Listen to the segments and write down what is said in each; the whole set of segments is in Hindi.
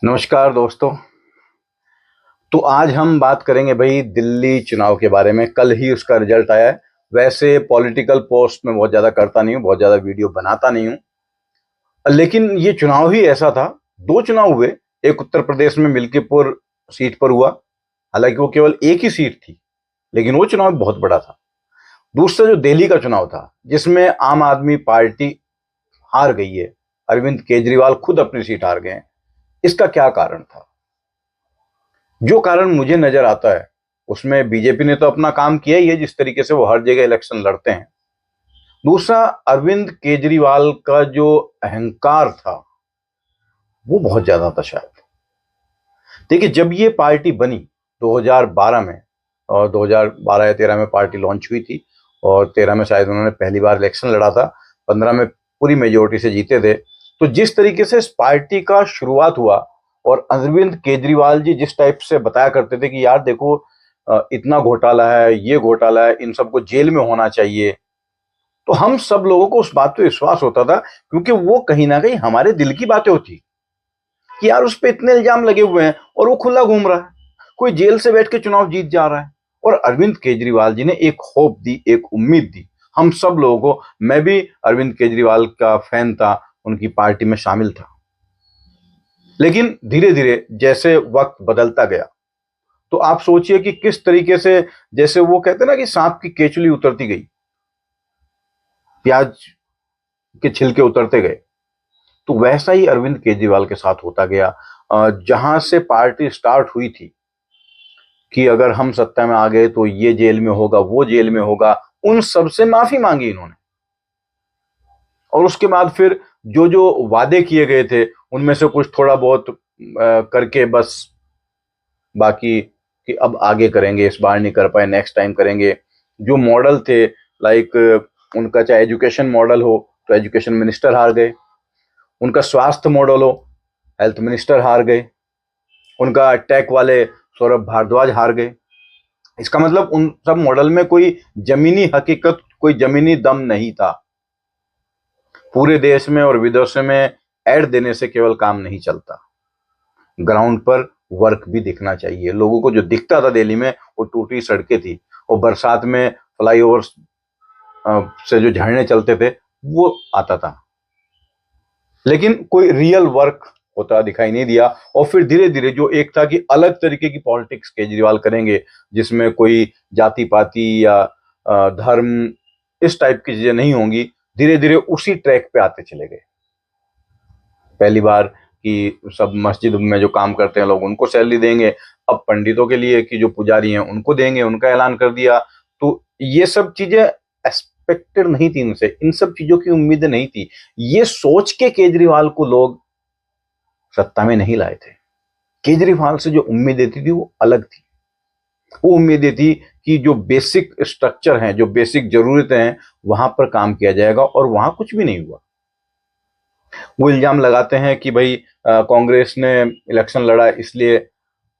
नमस्कार दोस्तों। तो आज हम बात करेंगे भाई दिल्ली चुनाव के बारे में। कल ही उसका रिजल्ट आया है। वैसे पॉलिटिकल पोस्ट में बहुत ज़्यादा करता नहीं हूँ, बहुत ज़्यादा वीडियो बनाता नहीं हूँ, लेकिन ये चुनाव ही ऐसा था। दो चुनाव हुए। एक उत्तर प्रदेश में मिल्कीपुर सीट पर हुआ, हालांकि वो केवल एक ही सीट थी, लेकिन वो चुनाव बहुत बड़ा था। दूसरा जो दिल्ली का चुनाव था, जिसमें आम आदमी पार्टी हार गई है, अरविंद केजरीवाल खुद अपनी सीट हार गए हैं। इसका क्या कारण था? जो कारण मुझे नजर आता है, उसमें बीजेपी ने तो अपना काम किया ही है, जिस तरीके से वो हर जगह इलेक्शन लड़ते हैं। दूसरा, अरविंद केजरीवाल का जो अहंकार था वो बहुत ज्यादा था शायद। देखिए, जब ये पार्टी बनी 2012 में, और 2012 या 13 में पार्टी लॉन्च हुई थी, और 13 में शायद उन्होंने पहली बार इलेक्शन लड़ा था, 15 में पूरी मेजोरिटी से जीते थे। तो जिस तरीके से इस पार्टी का शुरुआत हुआ, और अरविंद केजरीवाल जी जिस टाइप से बताया करते थे कि यार देखो, इतना घोटाला है, ये घोटाला है, इन सबको जेल में होना चाहिए, तो हम सब लोगों को उस बात पे विश्वास होता था, क्योंकि वो कहीं ना कहीं हमारे दिल की बातें होती कि यार उस पे इतने इल्जाम लगे हुए हैं और वो खुला घूम रहा है, कोई जेल से बैठ के चुनाव जीत जा रहा है। और अरविंद केजरीवाल जी ने एक होप दी, एक उम्मीद दी हम सब लोगों को। मैं भी अरविंद केजरीवाल का फैन था, उनकी पार्टी में शामिल था। लेकिन धीरे धीरे जैसे वक्त बदलता गया, तो आप सोचिए कि किस तरीके से, जैसे वो कहते हैं ना कि सांप की केचुली उतरती गई, प्याज के छिलके उतरते गए, तो वैसा ही अरविंद केजरीवाल के साथ होता गया। जहां से पार्टी स्टार्ट हुई थी कि अगर हम सत्ता में आ गए तो ये जेल में होगा, वो जेल में होगा, उन सब से माफी मांगी इन्होंने। और उसके बाद फिर जो जो वादे किए गए थे, उनमें से कुछ थोड़ा बहुत करके बस, बाकी कि अब आगे करेंगे, इस बार नहीं कर पाए, नेक्स्ट टाइम करेंगे। जो मॉडल थे, लाइक उनका चाहे एजुकेशन मॉडल हो तो एजुकेशन मिनिस्टर हार गए, उनका स्वास्थ्य मॉडल हो, हेल्थ मिनिस्टर हार गए, उनका टेक वाले सौरभ भारद्वाज हार गए। इसका मतलब उन सब मॉडल में कोई जमीनी हकीकत, कोई जमीनी दम नहीं था। पूरे देश में और विदेशों में ऐड देने से केवल काम नहीं चलता, ग्राउंड पर वर्क भी दिखना चाहिए। लोगों को जो दिखता था दिल्ली में, वो टूटी सड़कें थी, और बरसात में फ्लाईओवर से जो झरने चलते थे, वो आता था, लेकिन कोई रियल वर्क होता दिखाई नहीं दिया। और फिर धीरे धीरे जो एक था कि अलग तरीके की पॉलिटिक्स केजरीवाल करेंगे, जिसमें कोई जाति पाति या धर्म, इस टाइप की चीजें नहीं होंगी, धीरे धीरे उसी ट्रैक पे आते चले गए। पहली बार कि सब मस्जिद में जो काम करते हैं लोग, उनको सैलरी देंगे। अब पंडितों के लिए कि जो पुजारी हैं उनको देंगे, उनका ऐलान कर दिया। तो ये सब चीजें एक्सपेक्टेड नहीं थी इनसे, इन सब चीजों की उम्मीद नहीं थी। ये सोच के केजरीवाल को लोग सत्ता में नहीं लाए थे। केजरीवाल से जो उम्मीदें थी वो अलग थी। वो उम्मीदें थी कि जो बेसिक स्ट्रक्चर हैं, जो बेसिक जरूरतें हैं, वहां पर काम किया जाएगा, और वहां कुछ भी नहीं हुआ। वो इल्जाम लगाते हैं कि भाई कांग्रेस ने इलेक्शन लड़ा इसलिए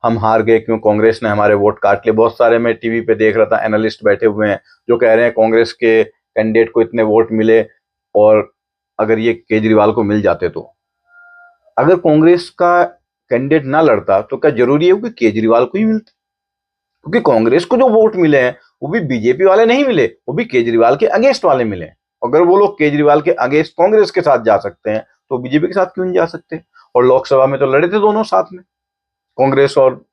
हम हार गए, क्यों कांग्रेस ने हमारे वोट काट लिए। बहुत सारे, मैं टीवी पे देख रहा था, एनालिस्ट बैठे हुए हैं जो कह रहे हैं कांग्रेस के कैंडिडेट को इतने वोट मिले, और अगर ये केजरीवाल को मिल जाते तो, अगर कांग्रेस का कैंडिडेट ना लड़ता तो क्या जरूरी है कि केजरीवाल को ही मिलते? क्योंकि कांग्रेस को जो वोट मिले हैं वो भी बीजेपी वाले नहीं मिले, वो भी केजरीवाल के अगेंस्ट वाले मिले। अगर वो लोग केजरीवाल के अगेंस्ट कांग्रेस के साथ जा सकते हैं, तो बीजेपी के साथ क्यों नहीं जा सकते? और लोकसभा में तो लड़े थे दोनों साथ में, कांग्रेस और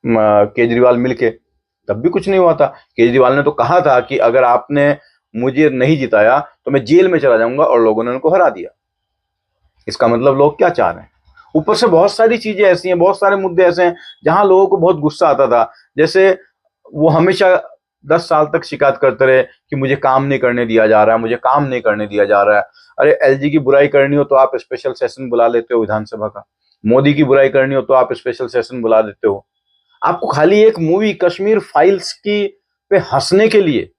केजरीवाल मिलके, तब भी कुछ नहीं हुआ था। केजरीवाल ने तो कहा था कि अगर आपने मुझे नहीं जिताया तो मैं जेल में चला जाऊंगा, और लोगों ने उनको हरा दिया। इसका मतलब लोग क्या चाह रहे हैं? ऊपर से बहुत सारी चीजें ऐसी हैं, बहुत सारे मुद्दे ऐसे हैं जहां लोगों को बहुत गुस्सा आता था। जैसे वो हमेशा 10 साल तक शिकायत करते रहे कि मुझे काम नहीं करने दिया जा रहा है, मुझे काम नहीं करने दिया जा रहा है। अरे एलजी की बुराई करनी हो तो आप स्पेशल सेशन बुला लेते हो विधानसभा का, मोदी की बुराई करनी हो तो आप स्पेशल सेशन बुला देते हो। आपको खाली एक मूवी कश्मीर फाइल्स की पे हंसने के लिए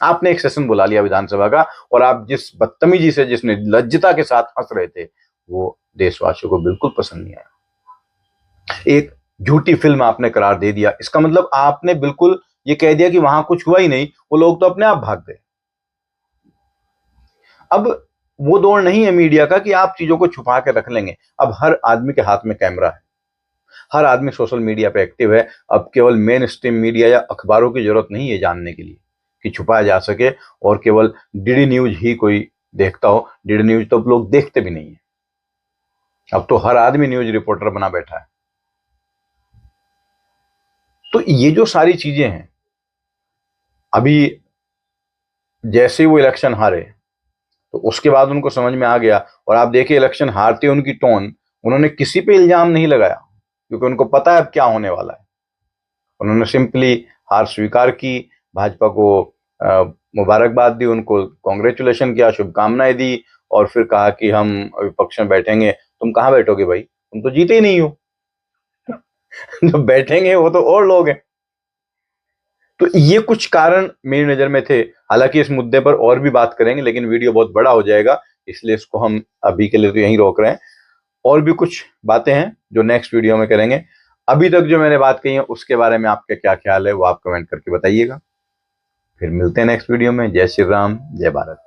आपने एक सेशन बुला लिया विधानसभा का, और आप जिस बदतमीजी से, जिस निर्लज्जता के साथ हंस रहे थे, वो देशवासियों को बिल्कुल पसंद नहीं आया। एक झूठी फिल्म आपने करार दे दिया। इसका मतलब आपने बिल्कुल ये कह दिया कि वहां कुछ हुआ ही नहीं, वो लोग तो अपने आप भाग गए। अब वो दौर नहीं है मीडिया का कि आप चीजों को छुपा के रख लेंगे। अब हर आदमी के हाथ में कैमरा है, हर आदमी सोशल मीडिया पे एक्टिव है। अब केवल मेन स्ट्रीम मीडिया या अखबारों की जरूरत नहीं है जानने के लिए कि छुपाया जा सके, और केवल डीडी न्यूज ही कोई देखता हो। डीडी न्यूज तो अब लोग देखते भी नहीं है, अब तो हर आदमी न्यूज रिपोर्टर बना बैठा है। तो ये जो सारी चीजें हैं, अभी जैसे ही वो इलेक्शन हारे तो उसके बाद उनको समझ में आ गया, और आप देखिए इलेक्शन हारते उनकी टोन, उन्होंने किसी पे इल्जाम नहीं लगाया क्योंकि उनको पता है अब क्या होने वाला है। उन्होंने सिंपली हार स्वीकार की, भाजपा को मुबारकबाद दी, उनको कॉन्ग्रेचुलेशन किया, शुभकामनाएं दी, और फिर कहा कि हम विपक्ष में बैठेंगे। तुम कहाँ बैठोगे भाई, तुम तो जीते ही नहीं हो। जो बैठेंगे वो तो और लोग हैं। तो ये कुछ कारण मेरी नजर में थे। हालांकि इस मुद्दे पर और भी बात करेंगे, लेकिन वीडियो बहुत बड़ा हो जाएगा, इसलिए इसको हम अभी के लिए तो यहीं रोक रहे हैं। और भी कुछ बातें हैं जो नेक्स्ट वीडियो में करेंगे। अभी तक जो मैंने बात कही है उसके बारे में आपका क्या ख्याल है वो आप कमेंट करके बताइएगा। फिर मिलते हैं नेक्स्ट वीडियो में। जय श्री राम, जय भारत।